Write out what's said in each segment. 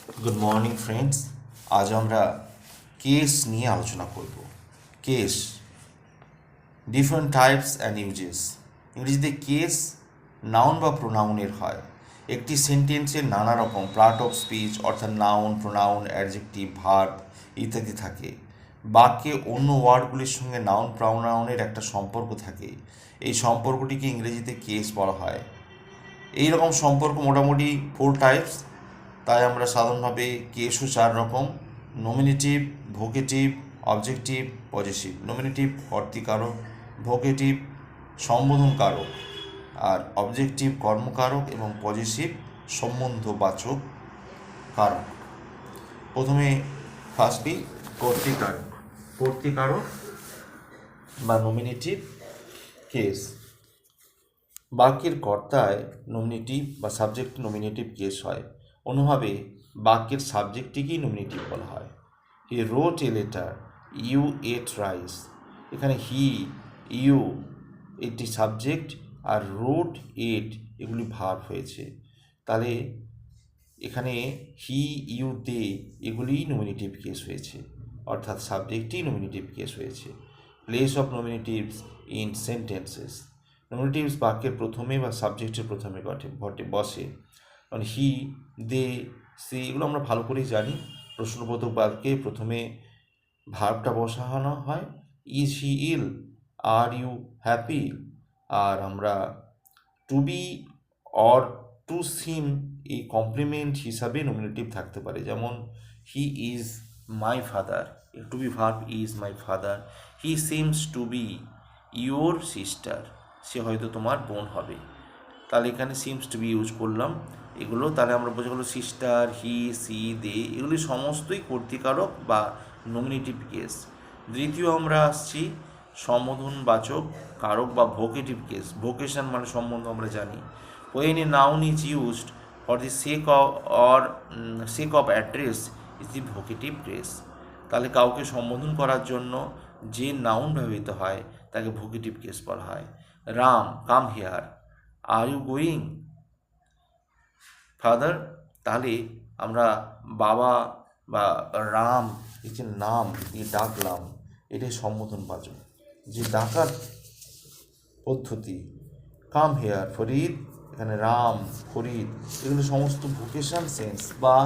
Good morning friends. আজ আমরা case নিয়ে আলোচনা করব। Case, different types and uses. ইংরেজিতে কেস নাউন বা প্রোনাউনের হয়। একটি সেন্টেন্সের নানা রকম পার্ট অফ স্পিচ অর্থাৎ নাউন, প্রোনাউন, অ্যাডজেক্টিভ, ভার্ব ইত্যাদি থাকে। বাক্যে অন্য ওয়ার্ডগুলির সঙ্গে নাউন প্রোনাউনের একটা সম্পর্ক থাকে। এই সম্পর্কটিকে ইংরেজিতে কেস বলা হয়। এই রকম সম্পর্ক মোটামুটি 4 টাইপস। তাই আমরা সাধারণভাবে কেসও 4 রকম: nominative, vocative, objective, possessive. Nominative কর্তৃকারক, ভোকেটিভ সম্বোধনকারক, আর অবজেক্টিভ কর্মকারক এবং পজেসিভ সম্বন্ধবাচক কারক। প্রথমে ফার্স্টলি কর্তৃকারক। কর্তৃকারক বা নমিনেটিভ কেস। বাক্যের কর্তায় নমিনেটিভ বা সাবজেক্ট নমিনেটিভ কেস হয়। অন্যভাবে বাক্যের সাবজেক্টটিকেই নমিনেটিভ বলা হয়। He wrote a letter, you ate rice. এখানে হি, ইউ এটি সাবজেক্ট আর রোট, এট এগুলি ভার্ব হয়েছে। তাহলে এখানে হি, ইউ, দে এগুলিই নমিনেটিভ কেস হয়েছে, অর্থাৎ সাবজেক্টই নমিনেটিভ কেস হয়েছে। Place of nominatives in sentences. Nominatives বাক্যের প্রথমে বা সাবজেক্টের প্রথমে বসে। কারণ হি, দে, সে এগুলো আমরা ভালো করেই জানি। প্রশ্নবোধক বাক্যে প্রথমে ভার্বটা বসানো হয়। Is he ill, are you happy. আর আমরা to be or to seem এই কমপ্লিমেন্ট হিসাবে নমিনেটিভ থাকতে পারে। যেমন he is my father, to be verb is my father. He seems to be your sister, সে হয়তো তোমার বোন হবে। তাহলে এখানে সিমস টু বি ইউজ করলাম। এগুলো তাহলে আমরা বোঝা গেলো সিস্টার, হি, সি, দে এগুলি সমস্তই কর্তৃকারক বা নমিনেটিভ কেস। দ্বিতীয় আমরা আসছি সম্বোধনবাচক কারক বা ভোকেটিভ কেস। ভোকেশন মানে সম্বন্ধ আমরা জানি। when a noun is used for the sake of address is the vocative case. তাহলে কাউকে সম্বোধন করার জন্য যে নাউন ব্যবহৃত হয় তাকে ভোকেটিভ কেস বলা হয়। Ram, come here. Are you going father. তাহলে আমরা বাবা বা রাম এই যে নাম এই ডাকলাম, এটাই সম্বোধনবাচক যে ডাকার পদ্ধতি। কাম হেয়ার ফরিদ, এখানে রাম, ফরিদ এগুলো সমস্ত ভোকেশন সেন্স বা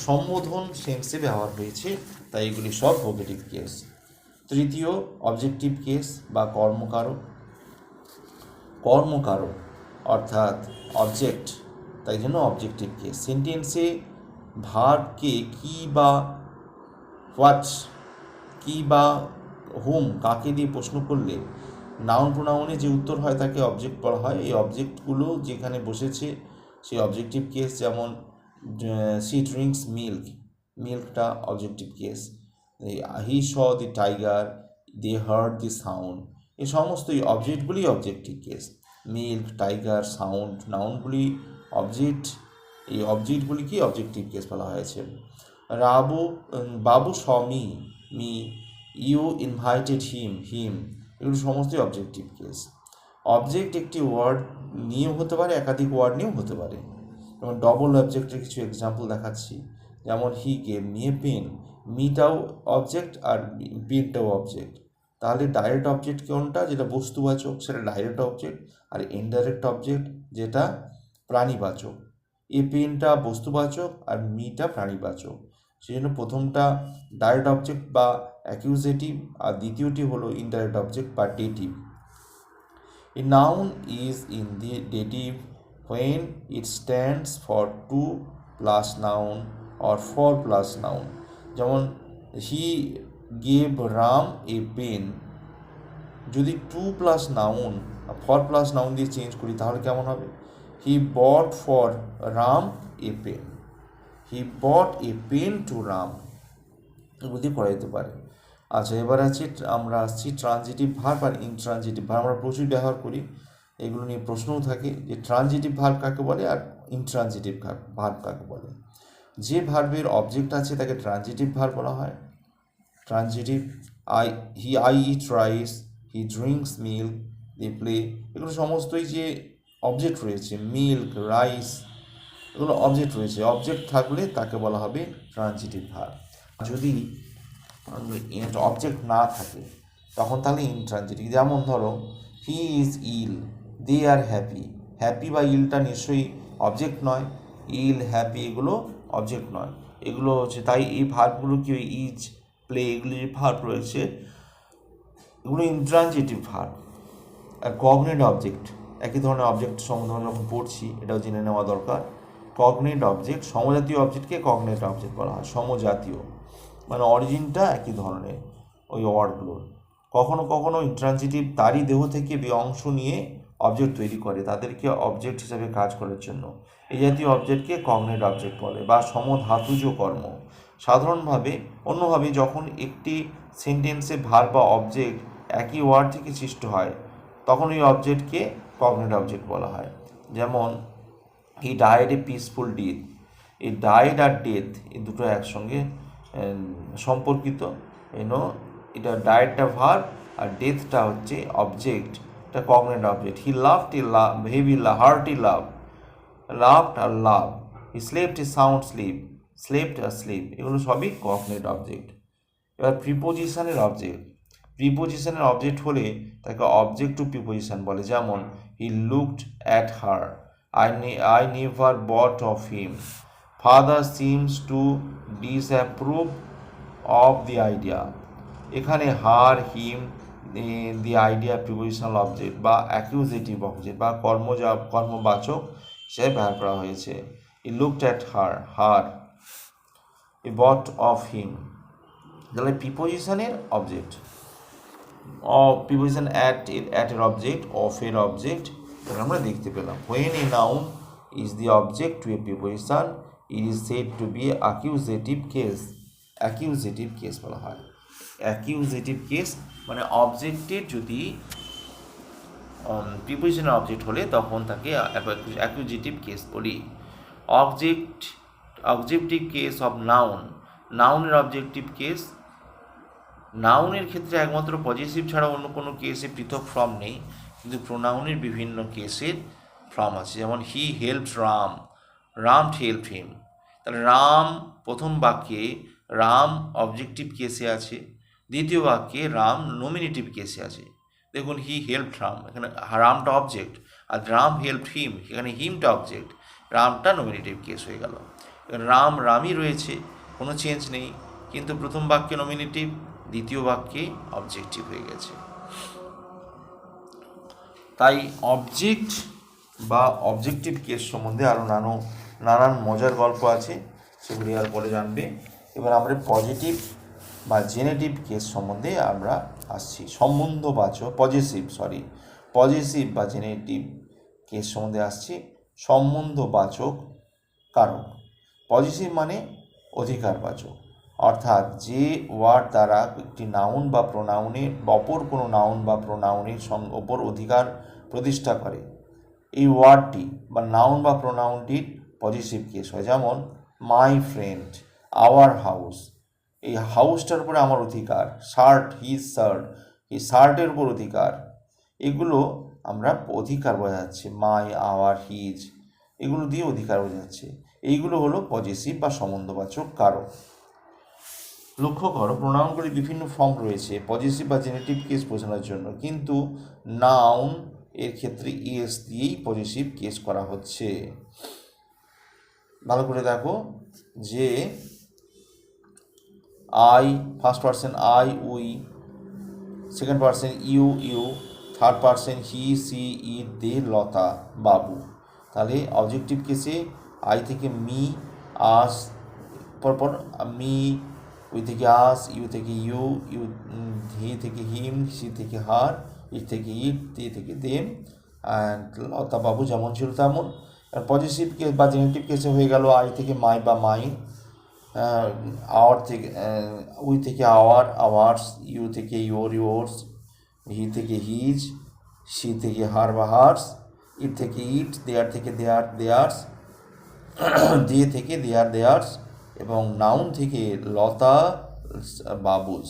সম্বোধন সেন্সে ব্যবহার হয়েছে, তাই এগুলি সব ভোকেটিভ কেস। তৃতীয় অবজেক্টিভ কেস বা কর্মকারক। কর্মকারক অর্থাৎ অবজেক্ট, তাই জন্য অবজেক্টিভ কেস। সেন্টেন্সে ভার্বকে কি বা হোয়াট, কি বা হোম কাকে দিয়ে প্রশ্ন করলে নাউন প্রোনাউনে যে উত্তর হয় তাকে অবজেক্ট বলা হয়। এই অবজেক্টগুলো যেখানে বসেছে সেই অবজেক্টিভ কেস। যেমন সি ড্রিঙ্কস মিল্ক, মিল্কটা objective case. He saw the tiger, they heard the sound, এই সমস্ত এই অবজেক্টগুলি objective case. Milk, tiger, sound নাউনগুলি অবজেক্ট, এই অবজেক্টগুলিকে অবজেক্টিভ কেস বলা হয়েছে। Babu saw me, me. You invited him, him এগুলো সমস্তই অবজেক্টিভ কেস। অবজেক্ট একটি ওয়ার্ড নিয়েও হতে পারে, একাধিক ওয়ার্ড নিয়েও হতে পারে। যেমন ডবল অবজেক্টের কিছু এক্সাম্পল দেখাচ্ছি। যেমন he gave me a pen, মিটাও অবজেক্ট আর পেনটাও অবজেক্ট। তাহলে ডাইরেক্ট অবজেক্ট কোনটা, যেটা বস্তুবাচক সেটা ডাইরেক্ট অবজেক্ট, আর ইনডাইরেক্ট অবজেক্ট যেটা প্রাণীবাচক। এ পেনটা বস্তুবাচক আর মিটা প্রাণীবাচক। সেই জন্য প্রথমটা ডাইরেক্ট অবজেক্ট বা অ্যাকিউজেটিভ, আর দ্বিতীয়টি হলো ইনডাইরেক্ট অবজেক্ট বা dative. A noun is in the dative when it stands for to plus noun or for plus noun. যেমন he gave Ram a pen, যদি to plus noun for plus noun দিয়ে change করি তাহলে কেমন হবে? He bought for Ram a pen, he bought a pen to Ram, এগুলো দিয়ে করা যেতে পারে। আচ্ছা, এবার আছে আমরা আসছি ট্রানজিটিভ ভার্ব আর ইনট্রানজিটিভ ভার্ব। আমরা প্রচুর ব্যবহার করি, এগুলো নিয়ে প্রশ্নও থাকে যে ট্রানজিটিভ ভার্ব কাকে বলে আর ইনট্রানজিটিভ ভার্ব কাকে বলে। যে ভার্বের অবজেক্ট আছে তাকে ট্রানজিটিভ ভার্ব বলা হয়। Transitive I eat rice, he drinks milk, they play এগুলো সমস্তই যে অবজেক্ট রয়েছে, মিল্ক, রাইস এগুলো অবজেক্ট রয়েছে। অবজেক্ট থাকলে তাকে বলা হবে ট্রানজিটিভ ভার্ব। যদি অবজেক্ট না থাকে তখন তাহলে ইনট্রানজিটিভ। যেমন ধরো he is ill, they are happy. Happy বা ইলটা নিশ্চয়ই অবজেক্ট নয়, ইল হ্যাপি এগুলো অবজেক্ট নয়, এগুলো হচ্ছে, তাই এই ভার্বগুলো কি ইজ প্লে এগুলো যে ভার্ব রয়েছে এগুলো ইনট্রানজিটিভ ভার্ব। আর কগনেট অবজেক্ট, একই ধরনের অবজেক্ট সম্বন্ধে আমরা যখন পড়ছি এটাও জেনে নেওয়া দরকার। কগনেট অবজেক্ট, সমজাতীয় অবজেক্টকে কগনেট অবজেক্ট বলা হয়। সমজাতীয় মানে অরিজিনটা একই ধরনের ওই ওয়ার্ডগুলোর। কখনো কখনো ইন্ট্রানজিটিভ তারই দেহ থেকে অংশ নিয়ে অবজেক্ট তৈরি করে, তাদেরকে অবজেক্ট হিসেবে কাজ করার জন্য এই জাতীয় অবজেক্টকে কগনেট অবজেক্ট বলে, বা সমধাতুজ কর্ম। সাধারণভাবে অন্যভাবে যখন একটি সেন্টেন্সে ভার্ব বা অবজেক্ট একই ওয়ার্ড থেকে সৃষ্ট হয় তখন ওই অবজেক্টকে কগনেট অবজেক্ট বলা হয়। যেমন he died a peaceful death. এই ডায়েড আর ডেথ এই দুটো একসঙ্গে সম্পর্কিত। এটা ডায়েডটা ভার্ব আর ডেথটা হচ্ছে অবজেক্ট, এটা cognate object. He loved a love, heavy hearty love, loved are love. He slept a sound sleep, slept are sleep, এগুলো সবই কগনেট অবজেক্ট। এবার প্রিপোজিশনের অবজেক্ট, প্রিপোজিশনের অবজেক্ট হলে তাকে অবজেক্ট টু প্রিপোজিশন বলে। যেমন he looked at her, I never bought of him, father seems to disapprove of the idea. এখানে her, him, the idea prepositional object বা accusative object বা কর্মবাচক হিসেবে ব্যবহার করা হয়েছে। He looked at her, her, a bought of him, তাহলে প্রিপোজিশনের অবজেক্ট। প্রিপোজিশন অ্যাট এর অবজেক্ট, অফ এর অবজেক্ট, এটা আমরা দেখতে পেলাম। When a noun is the object to a preposition it is said to be accusative case. Accusative case বলা হয়। অ্যাকিউজেটিভ কেস মানে অবজেক্টের যদি প্রিপোজিশনের অবজেক্ট হলে তখন তাকে অ্যাকিউজেটিভ কেস বলি। অবজেক্টিভ কেস অফ নাউন, নাউনের অবজেক্টিভ কেস। নাউনের ক্ষেত্রে একমাত্র পজিটিভ ছাড়া অন্য কোনো কেসে পৃথক ফর্ম নেই, কিন্তু প্রোনাউনের বিভিন্ন কেসের ফর্ম আছে। যেমন he helped Ram, Ram helped him. তাহলে রাম প্রথম বাক্যে রাম অবজেক্টিভ কেসে আছে, দ্বিতীয় বাক্যে রাম নমিনেটিভ কেসে আছে। দেখুন হি হেল্পড রাম, এখানে রামটা অবজেক্ট, আর রাম হেল্পড হিম এখানে হিমটা অবজেক্ট, রামটা নমিনেটিভ কেস হয়ে গেল। রাম রামই রয়েছে, কোনো চেঞ্জ নেই, কিন্তু প্রথম বাক্যে নমিনেটিভ, দ্বিতীয় বাক্যে অবজেক্টিভ হয়ে গেছে। তাই অবজেক্ট বা অবজেক্টিভ কেস সম্বন্ধে আরও নানান মজার গল্প আছে, সেগুলি আর পরে জানবে। এবার আমরা পজিটিভ বা জেনেটিভ কেস সম্বন্ধে আমরা আসছি। পজিটিভ বা জেনেটিভ কেস সম্বন্ধে আসছি। সম্বন্ধবাচক কারক। পজিটিভ মানে অধিকারবাচক, অর্থাৎ যে ওয়ার্ড দ্বারা একটি নাউন বা প্রোনাউনের অপর কোনো নাউন বা প্রোনাউনের ওপর অধিকার প্রতিষ্ঠা করে, এই ওয়ার্ডটি বা নাউন বা প্রোনাউনটির পজিটিভ কেস হয়। যেমন মাই ফ্রেন্ড, আওয়ার হাউস, এই হাউসটার উপরে আমার অধিকার। শার্ট, হিজ শার্ট, এই শার্টের উপর অধিকার, এগুলো আমরা অধিকার বোঝাচ্ছি। মাই, আওয়ার, হিজ এগুলো দিয়ে অধিকার বোঝাচ্ছে। এইগুলো হলো পজিটিভ বা সম্বন্ধবাচক কারক। লক্ষ্য করো, প্রোনাউনগুলির বিভিন্ন ফর্ম রয়েছে পজিটিভ বা জেনেটিভ কেস বোঝানোর জন্য, কিন্তু নাউন এর ক্ষেত্রে ইএস দিয়েই পজিটিভ কেস করা হচ্ছে। ভালো করে দেখো যে I, first person I, we, second person you, third person he, she, it, they, Lata, Babu. তাহলে অবজেক্টিভ কেসে আই থেকে মি, আস, পরপর মি, উই থেকে আস, ইউ থেকে ইউ, হি থেকে হিম, সি থেকে হার, ইট থেকে ইট, দে থেকে দেম, অ্যান্ড লতা বাবু যেমন ছিল তেমন। পজিটিভ কেস বা জেনেটিভ কেসে হয়ে গেল আই থেকে মাই বা মাইন, আওয়ার থেকে উই থেকে আওয়ার, আওয়ার্স, ইউ থেকে ইয়োর্স, হি থেকে হিজ, সি থেকে হার বা হার্স, ইট থেকে ইট, দেয়ার থেকে দেয়ার্স, দে থেকে দেয়ার্স, এবং নাউন থেকে লতা, বাবুস।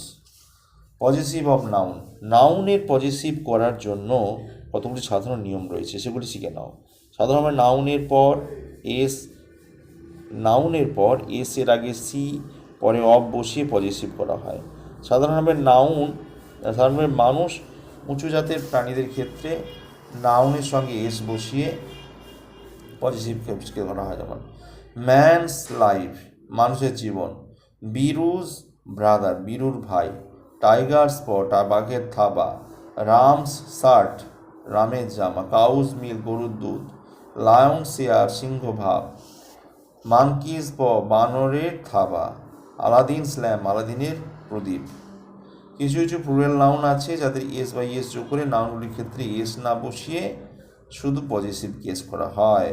পজিটিভ অফ নাউন, নাউনের পজিটিভ করার জন্য কতগুলি সাধারণ নিয়ম রয়েছে, সেগুলি শিখে নাও। সাধারণভাবে নাউনের পর এস নাউনের পর এস এর আগে সি পরে অফ বসিয়ে পজিটিভ করা হয়। সাধারণভাবে মানুষ উঁচু জাতের প্রাণীদের ক্ষেত্রে নাউনের সঙ্গে এস বসিয়ে পজিটিভ করা হয়। যেমন ম্যানস লাইফ, মানুষের জীবন। বীরুজ ব্রাদার, বীরুর ভাই। টাইগার স্পট, বাঘের থাবা। রামস শার্ট, রামের জামা। কাউজ মিল, গরুর দুধ। লায়ন শেয়ার, সিংহ ভাব। মানকিজ বানরের থাবা। আলাদিন ল্যাম্প, আলাদিনের প্রদীপ। কিছু কিছু প্লুরাল নাউন আছে যাদের এস বা এস যোগ করে নাউনগুলির ক্ষেত্রে এস না বসিয়ে শুধু পজিটিভ কেস করা হয়।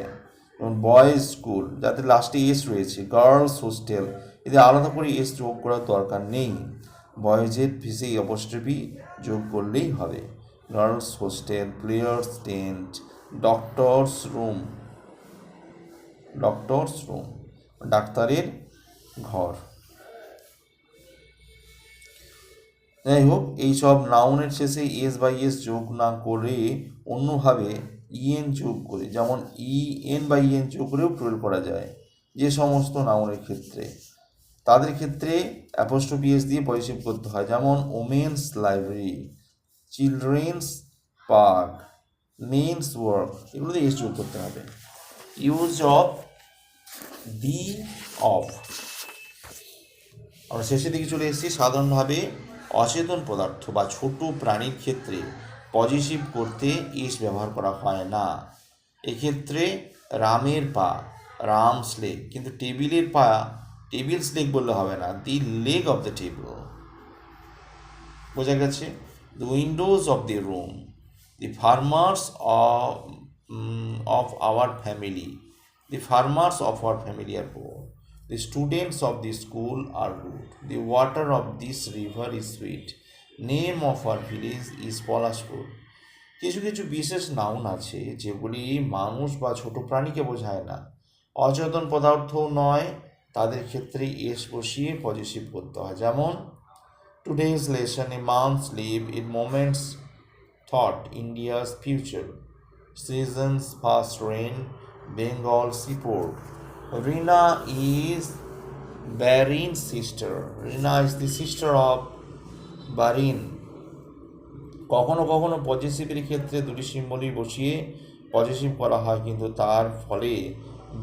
যেমন বয়েজ স্কুল, যাদের লাস্টে এস রয়েছে। গার্লস হোস্টেল, এদের আলাদা করে এস যোগ করার দরকার নেই, বয়েজের ফিসে অপস্ট্রফি যোগ করলেই হবে। Girls hostel, players tent. Doctors room, ডাক্তারের ঘর। যাই হোক, এইসব নাউনের শেষে এস বাই এস যোগ না করে অন্যভাবে ইএন যোগ করে, যেমন ইএন বাই ইএন যোগ করেও প্রয়োগ করা যায় যে সমস্ত নাউনের ক্ষেত্রে, তাদের ক্ষেত্রে অ্যাপোস্ট্রফি এস দিয়ে পজিটিভ করতে হয়। যেমন women's library, children's park, men's work, এগুলোতে এস যোগ করতে হবে। Use of the of. আমরা শেষের দিকে চলে এসেছি। সাধারণভাবে অচেতন পদার্থ বা ছোট প্রাণীর ক্ষেত্রে পজিটিভ করতে এস ব্যবহার করা হয় না। এক্ষেত্রে রামের পা, রামস লেগ, কিন্তু টেবিলের পা টেবিলস লেগ বললে হবে না, দি লেগ অফ দ্য টেবিল। বোঝা গেছে? The Windows of the room, the farmers of our family, the farmers of our family are poor, the students of the school are good, the water of this river is sweet, name of our village is Palashpur. কিছু কিছু বিশেষ noun আছে যেগুলি মানুষ বা ছোট প্রাণীকে বোঝায় না, অচেতন পদার্থও নয়, তাদের ক্ষেত্রে এস বসিয়ে পজিটিভ করতে হয়। যেমন today's lesson, A months live in moments thought India's future, seasons past rain, Bengal seaport. Rina is Barin's sister. Rina is the sister of Barin. কখনো কখনো পজিটিভের ক্ষেত্রে দুটি সিম্বলই বসিয়ে পজিটিভ করা হয়, কিন্তু তার ফলে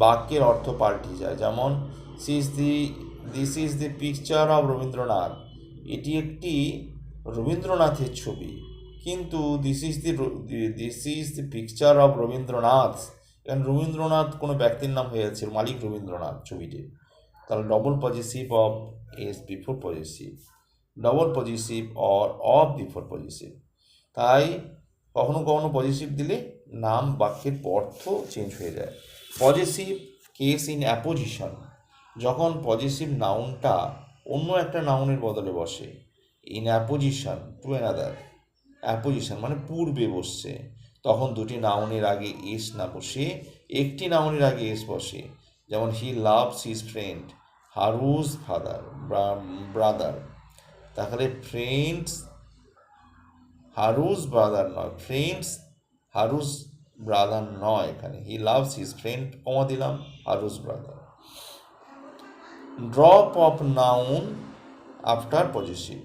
বাক্যের অর্থ পাল্টে যায়। যেমন this is the picture of Rabindranath, এটি একটি রবীন্দ্রনাথের ছবি, কিন্তু this is the picture of Rabindranath, কারণ রবীন্দ্রনাথ কোনো ব্যক্তির নাম হয়েছে, মালিক রবীন্দ্রনাথ ছবিটি। তাহলে double positive of S before positive, double positive or of before positive. তাই কখনো কখনো পজিটিভ দিলে নাম বাক্যের অর্থ চেঞ্জ হয়ে যায়। পজিটিভ কেস ইন অ্যাপোজিশন, যখন পজিটিভ নাউনটা অন্য একটা নাউনের বদলে বসে। In apposition to another, apposition মানে পূর্বে বসছে, তখন দুটি নাউনের আগে এস না বসে একটি নাউনের আগে এস বসে। যেমন he loves his friend, Haru's brother. তাহলে ফ্রেন্ডস হারুজ ব্রাদার নয়, ফ্রেন্ডস হারুজ ব্রাদার নয়, এখানে he loves his friend comma দিলাম, Haru's brother. Drop of noun after positive,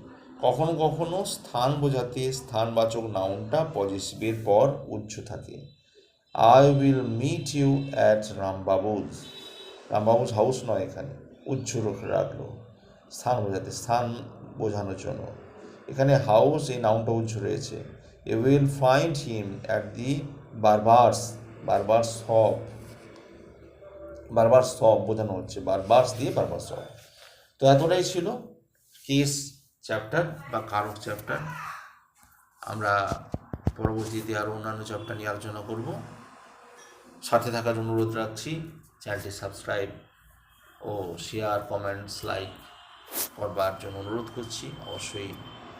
কখনো কখনো স্থান বোঝাতে স্থানবাচক নাউনটা পজিটিভের পর উচ্চ থাকে। I will meet you at Rambabu's, Rambabu's house নয়, এখানে উচ্চ রাখলো স্থান বোঝাতে, স্থান বোঝানোর জন্য। এখানে হাউস এই নাউনটা উচ্চ রয়েছে। You will find him at the barber's, barber shop, বারবার শপ বোঝানো হচ্ছে, বারবার্স দিয়ে বারবার শপ। তো এতটাই ছিল কেস চ্যাপ্টার বা কারক চ্যাপ্টার। আমরা পরবর্তীতে আরও অন্যান্য চ্যাপ্টার নিয়ে আলোচনা করব। সাথে থাকার অনুরোধ রাখছি, চ্যানেলটি সাবস্ক্রাইব ও শেয়ার, কমেন্টস, লাইক করবার জন্য অনুরোধ করছি। অবশ্যই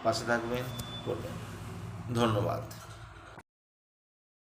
পাশে থাকবেন, করবেন। ধন্যবাদ।